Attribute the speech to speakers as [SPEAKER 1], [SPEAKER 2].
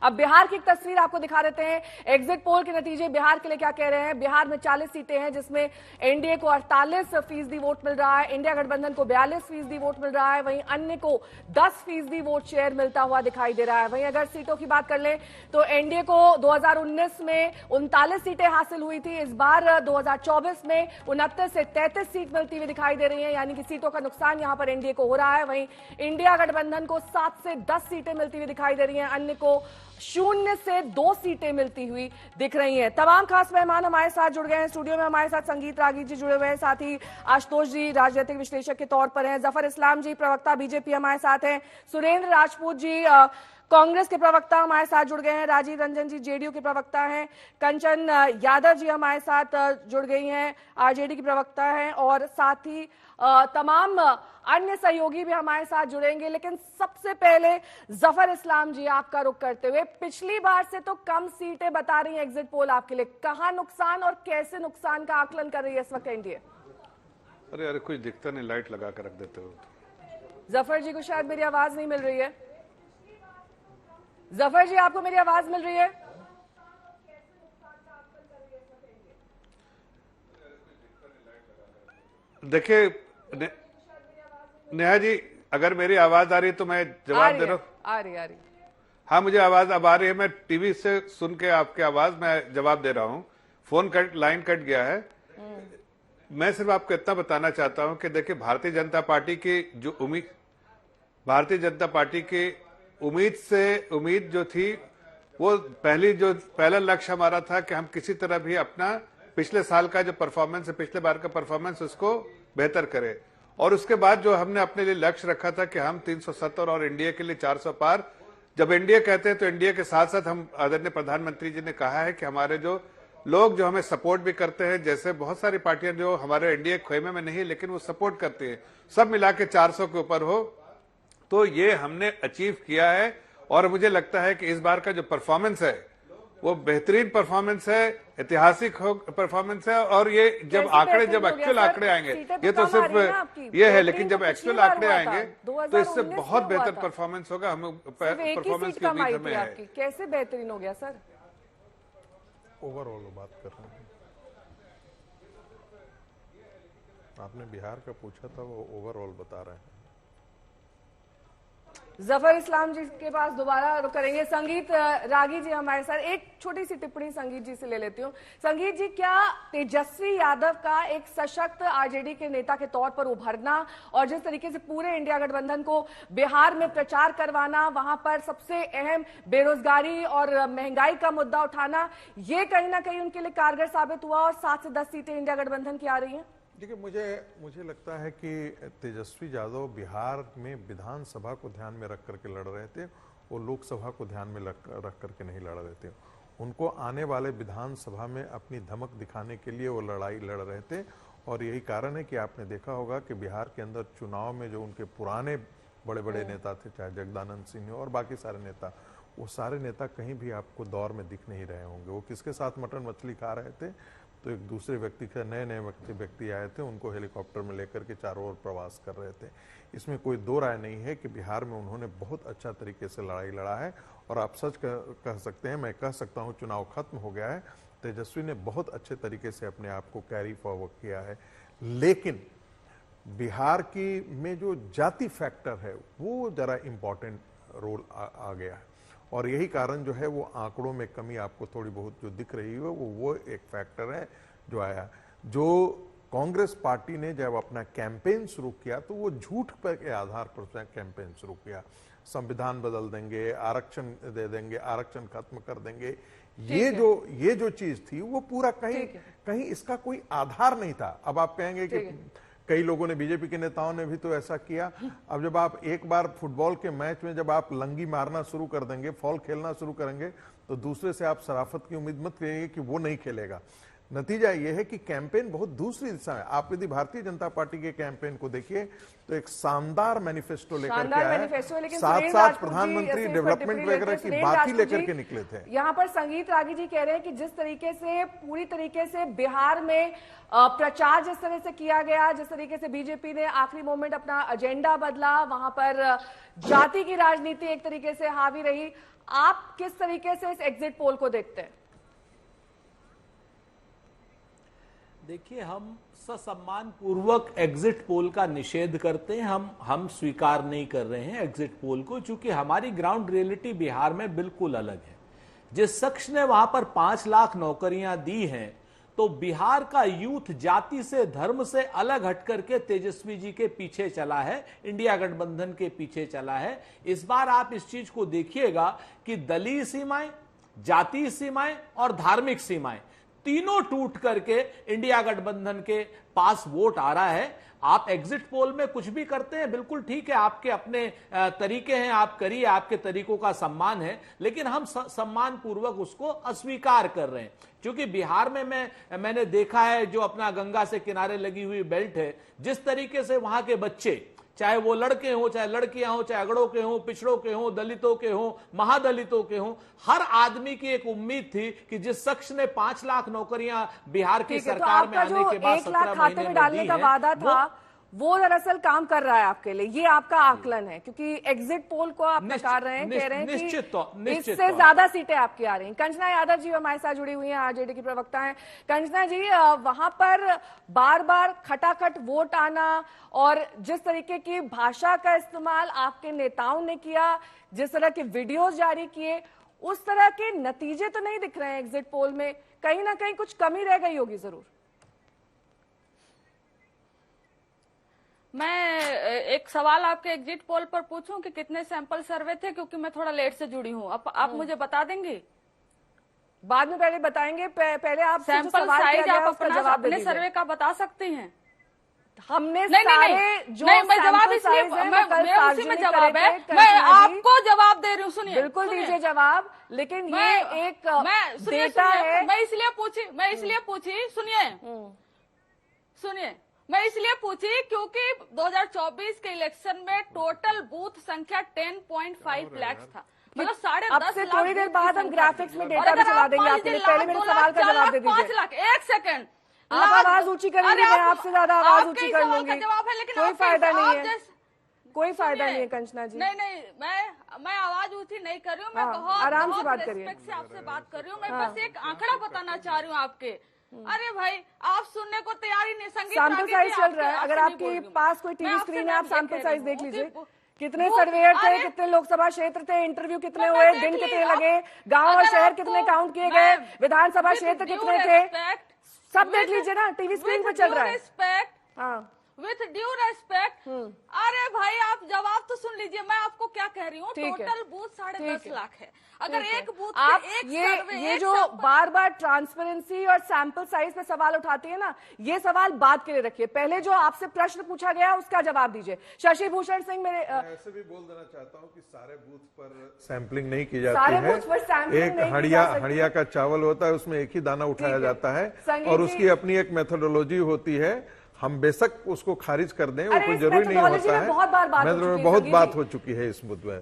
[SPEAKER 1] अब बिहार की एक तस्वीर आपको दिखा देते हैं। एग्जिट पोल के नतीजे बिहार के लिए क्या कह रहे हैं। बिहार में 40 सीटें हैं जिसमें एनडीए को 48% वोट मिल रहा है, इंडिया गठबंधन को 42% वोट मिल रहा है, वहीं अन्य को 10% वोट शेयर मिलता हुआ दिखाई दे रहा है। वहीं अगर सीटों की बात कर लें तो एनडीए को 2019 में 39 सीटें हासिल हुई थी, इस बार 2024 में 29 से 33 सीट मिलती हुई दिखाई दे रही है, यानी कि सीटों का नुकसान यहां पर एनडीए को हो रहा है। वहीं इंडिया गठबंधन को 7 से 10 सीटें मिलती हुई दिखाई दे रही हैं, अन्य को 0 से 2 सीटें मिलती हुई दिख रही हैं। तमाम खास मेहमान हमारे साथ जुड़ गए हैं। स्टूडियो में हमारे साथ संगीत रागी जी जुड़े हुए हैं, साथ ही आशुतोष जी राजनीतिक विश्लेषक के तौर पर हैं, जफर इस्लाम जी प्रवक्ता बीजेपी हमारे साथ हैं, सुरेंद्र राजपूत जी कांग्रेस के प्रवक्ता हमारे साथ जुड़ गए हैं, राजीव रंजन जी जेडीयू के प्रवक्ता हैं, कंचन यादव जी हमारे साथ जुड़ गई हैं, आरजेडी की प्रवक्ता हैं, और साथ ही तमाम अन्य सहयोगी भी हमारे साथ जुड़ेंगे। लेकिन सबसे पहले जफर इस्लाम जी आपका रुख करते हुए, पिछली बार से तो कम सीटें बता रही हैं एग्जिट पोल आपके लिए, कहां नुकसान और कैसे नुकसान का आकलन कर रही है इस वक्त एनडीए?
[SPEAKER 2] अरे अरे कुछ दिखता नहीं, लाइट लगा कर रख देते हो।
[SPEAKER 1] जफर जी को शायद मेरी आवाज नहीं मिल रही है। जफर जी आपको मेरी आवाज मिल रही है?
[SPEAKER 2] देखिए नेहा जी, अगर मेरी आवाज आ रही है तो मैं जवाब दे रहा हूँ।
[SPEAKER 1] आ रही
[SPEAKER 2] हाँ, मुझे आवाज अब आ रही है। मैं टीवी से सुन के आपकी आवाज मैं जवाब दे रहा हूँ। फोन लाइन कट गया है। मैं सिर्फ आपको इतना बताना चाहता हूँ कि देखिए, भारतीय जनता पार्टी की उम्मीद जो थी, वो पहला लक्ष्य हमारा था कि हम किसी तरह भी अपना पिछले साल का जो परफॉर्मेंस है, पिछले बार का परफॉर्मेंस, उसको बेहतर करें। और उसके बाद जो हमने अपने लिए लक्ष्य रखा था कि हम 370 और एनडीए के लिए 400 पार। जब एनडीए कहते हैं तो एनडीए के साथ साथ हम, आदरणीय प्रधानमंत्री जी ने कहा है कि हमारे जो लोग जो हमें सपोर्ट भी करते हैं, जैसे बहुत सारी पार्टियां जो हमारे एनडीए खेमे में नहीं लेकिन वो सपोर्ट करती है, सब मिला के 400 के ऊपर हो, तो ये हमने अचीव किया है। और मुझे लगता है कि इस बार का जो परफॉर्मेंस है वो बेहतरीन परफॉर्मेंस है, ऐतिहासिक परफॉर्मेंस है। और ये जब एक्चुअल आंकड़े आएंगे, ये तो सिर्फ ये है, लेकिन जब एक्चुअल आंकड़े आएंगे तो इससे बहुत बेहतर परफॉर्मेंस होगा। हम परफॉर्मेंस की उम्मीद हमें है।
[SPEAKER 1] कैसे बेहतरीन हो गया सर?
[SPEAKER 3] ओवरऑल बात कर रहे हैं, आपने बिहार का पूछा था, वो ओवरऑल बता रहे हैं।
[SPEAKER 1] जफर इस्लाम जी के पास दोबारा रुक करेंगे। संगीत रागी जी हमारे साथ, एक छोटी सी टिप्पणी संगीत जी से ले लेती हूँ। संगीत जी, क्या तेजस्वी यादव का एक सशक्त आरजेडी के नेता के तौर पर उभरना और जिस तरीके से पूरे इंडिया गठबंधन को बिहार में प्रचार करवाना, वहां पर सबसे अहम बेरोजगारी और महंगाई का मुद्दा उठाना, ये कहीं ना कहीं उनके लिए कारगर साबित हुआ और 7 से 10 सीटें इंडिया गठबंधन की आ रही हैं?
[SPEAKER 3] देखिए, मुझे लगता है कि तेजस्वी यादव बिहार में विधानसभा को ध्यान में रख करके लड़ रहे थे, वो लोकसभा को ध्यान में रख करके नहीं लड़ रहे थे। उनको आने वाले विधानसभा में अपनी धमक दिखाने के लिए वो लड़ाई लड़ रहे थे। और यही कारण है कि आपने देखा होगा कि बिहार के अंदर चुनाव में जो उनके पुराने बड़े बड़े नेता थे, चाहे जगदानंद सिंह और बाकी सारे नेता, वो सारे नेता कहीं भी आपको दौर में दिख नहीं रहे होंगे। वो किसके साथ मटन मछली खा रहे थे, तो एक दूसरे व्यक्ति के नए व्यक्ति आए थे, उनको हेलीकॉप्टर में लेकर के चारों ओर प्रवास कर रहे थे। इसमें कोई दो राय नहीं है कि बिहार में उन्होंने बहुत अच्छा तरीके से लड़ाई लड़ा है। और आप सच कह सकते हैं, मैं कह सकता हूं, चुनाव खत्म हो गया है, तेजस्वी ने बहुत अच्छे तरीके से अपने आप को कैरी फॉरवर्ड किया है। लेकिन बिहार की में जो जाति फैक्टर है वो जरा इंपॉर्टेंट रोल आ गया है। और यही कारण जो है वो आंकड़ों में कमी आपको थोड़ी बहुत जो दिख रही है वो एक फैक्टर है जो आया। जो कांग्रेस पार्टी ने जब अपना कैंपेन शुरू किया तो वो झूठ पर के आधार पर कैंपेन शुरू किया, संविधान बदल देंगे, आरक्षण दे देंगे, आरक्षण खत्म कर देंगे। ये जो चीज थी वो पूरा कहीं इसका कोई आधार नहीं था। अब आप कहेंगे कि कई लोगों ने, बीजेपी के नेताओं ने भी तो ऐसा किया। अब जब आप एक बार फुटबॉल के मैच में जब आप लंगी मारना शुरू कर देंगे, फॉल खेलना शुरू करेंगे, तो दूसरे से आप शराफत की उम्मीद मत करिए कि वो नहीं खेलेगा। नतीजा यह है कि कैंपेन बहुत दूसरी दिशा है। आप यदि भारतीय जनता पार्टी के कैंपेन को देखिए तो एक शानदार मैनिफेस्टो लेकर के आया है, साथ साथ प्रधानमंत्री डेवलपमेंट वगैरह की बात ही लेकर के निकले थे।
[SPEAKER 1] यहाँ पर संगीत रागी जी कह रहे हैं कि जिस तरीके से पूरी तरीके से बिहार में प्रचार जिस तरह से किया गया, जिस तरीके से बीजेपी ने आखिरी मोमेंट अपना एजेंडा बदला, वहां पर जाति की राजनीति एक तरीके से हावी रही, आप किस तरीके से इस एग्जिट पोल को देखते हैं?
[SPEAKER 4] देखिए, हम ससम्मान पूर्वक एग्जिट पोल का निषेध करते हैं। हम स्वीकार नहीं कर रहे हैं एग्जिट पोल को, क्योंकि हमारी ग्राउंड रियलिटी बिहार में बिल्कुल अलग है। जिस शख्स ने वहां पर 5 लाख नौकरियां दी हैं, तो बिहार का यूथ जाति से, धर्म से अलग हट करके तेजस्वी जी के पीछे चला है, इंडिया गठबंधन के पीछे चला है। इस बार आप इस चीज को देखिएगा कि दलीय सीमाएं, जातीय सीमाएं और धार्मिक सीमाएं तीनों टूट करके इंडिया गठबंधन के पास वोट आ रहा है। आप एग्जिट पोल में कुछ भी करते हैं, बिल्कुल ठीक है, आपके अपने तरीके हैं, आप करिए, आपके तरीकों का सम्मान है, लेकिन हम सम्मान पूर्वक उसको अस्वीकार कर रहे हैं। क्योंकि बिहार में मैंने देखा है, जो अपना गंगा से किनारे लगी हुई बेल्ट है, जिस तरीके से वहां के बच्चे, चाहे वो लड़के हों, चाहे लड़कियां हों, चाहे अगड़ों के हों, पिछड़ों के हों, दलितों के हों, महादलितों के हों, हर आदमी की एक उम्मीद थी कि जिस शख्स ने 5 लाख नौकरियां बिहार की सरकार में आने के बाद 17 महीने में
[SPEAKER 1] डालने का वादा था, वो दरअसल काम कर रहा है आपके लिए, ये आपका आकलन है? क्योंकि एग्जिट पोल को आप नकार रहे हैं, कह रहे हैं कि इससे ज्यादा सीटें आपकी आ रही हैं। कंचना यादव जी हमारे साथ जुड़ी हुई हैं, आरजेडी की प्रवक्ता हैं। कंचना जी, वहां पर बार बार खटाखट वोट आना और जिस तरीके की भाषा का इस्तेमाल आपके नेताओं ने किया, जिस तरह के वीडियोज जारी किए, उस तरह के नतीजे तो नहीं दिख रहे हैं एग्जिट पोल में। कहीं ना कहीं कुछ कमी रह गई होगी जरूर।
[SPEAKER 5] मैं एक सवाल आपके एग्जिट पोल पर पूछूं कि कितने सैंपल सर्वे थे, क्योंकि मैं थोड़ा लेट से जुड़ी हूं। आप मुझे बता देंगे?
[SPEAKER 1] बाद में पहले बताएंगे, पहले आप
[SPEAKER 5] सैंपल साइज आप अपने सर्वे का बता सकते हैं?
[SPEAKER 1] हमने
[SPEAKER 5] नहीं, मैं जवाब इसलिए मैं उसी में जवाब है, मैं आपको जवाब दे रही हूँ। सुनिए,
[SPEAKER 1] बिल्कुल दीजिए जवाब, लेकिन ये एक डेटा है।
[SPEAKER 5] मैं इसलिए पूछी सुनिए, मैं इसलिए पूछी क्योंकि 2024 के इलेक्शन में टोटल बूथ संख्या 10.5 लाख था, मतलब 10.5 लाख।
[SPEAKER 1] थोड़ी देर बाद हम ग्राफिक्स में डेटा भी चला देंगे आपके लिए। पहले मेरे सवाल का जवाब दे दीजिए।
[SPEAKER 5] 5 लाख, एक सेकंड,
[SPEAKER 1] आप आवाज ऊंची करेंगे, मैं आपसे ज्यादा आवाज ऊंची कर लूंगी। कोई फायदा नहीं है, कोई फायदा नहीं है कंचना जी।
[SPEAKER 5] नहीं, मैं आवाज ऊंची नहीं कर रही हूँ, मैं बहुत
[SPEAKER 1] आराम से बात करिए,
[SPEAKER 5] से आपसे बात कर रही हूँ। मैं बस एक आंकड़ा बताना चाह रही हूँ आपके। अरे भाई, आप सुनने को तैयार ही नहीं। संगीत
[SPEAKER 1] सैंपल साइज चल रहा है, अगर आपके पास कोई टीवी स्क्रीन है, आप सैंपल साइज देख लीजिए। कितने सर्वेयर थे, कितने लोकसभा क्षेत्र थे, इंटरव्यू कितने हुए, दिन कितने लगे, गांव और शहर कितने काउंट किए गए, विधानसभा क्षेत्र कितने थे, सब देख लीजिए ना, टीवी स्क्रीन पे चल रहा है। हाँ,
[SPEAKER 5] विथ ड्यू रेस्पेक्ट। अरे भाई, आप जवाब तो सुन लीजिए। मैं आपको क्या कह रही हूँ, टोटल बूथ 10.5 लाख है। अगर एक बूथ
[SPEAKER 1] आप
[SPEAKER 5] एक
[SPEAKER 1] ये जो बार बार ट्रांसपेरेंसी और सैंपल साइज पे सवाल उठाती है ना, ये सवाल बाद के लिए रखिए। पहले जो आपसे प्रश्न पूछा गया उसका जवाब दीजिए। शशि भूषण सिंह, मेरे
[SPEAKER 3] ऐसे भी बोल देना चाहता हूँ कि सारे बूथ पर सैंपलिंग नहीं की जाती
[SPEAKER 1] सारे
[SPEAKER 3] है।
[SPEAKER 1] बूथ पर सैंपलिंग
[SPEAKER 3] एक
[SPEAKER 1] नहीं की जा सकती।
[SPEAKER 3] हड़िया का चावल होता है, उसमें एक ही दाना उठाया जाता है और उसकी अपनी एक मेथोडोलॉजी होती है। हम बेशक उसको खारिज कर दें, वो कोई जरूरी नहीं होता है।
[SPEAKER 1] बहुत बात हो चुकी है
[SPEAKER 3] इस मुद्दे में।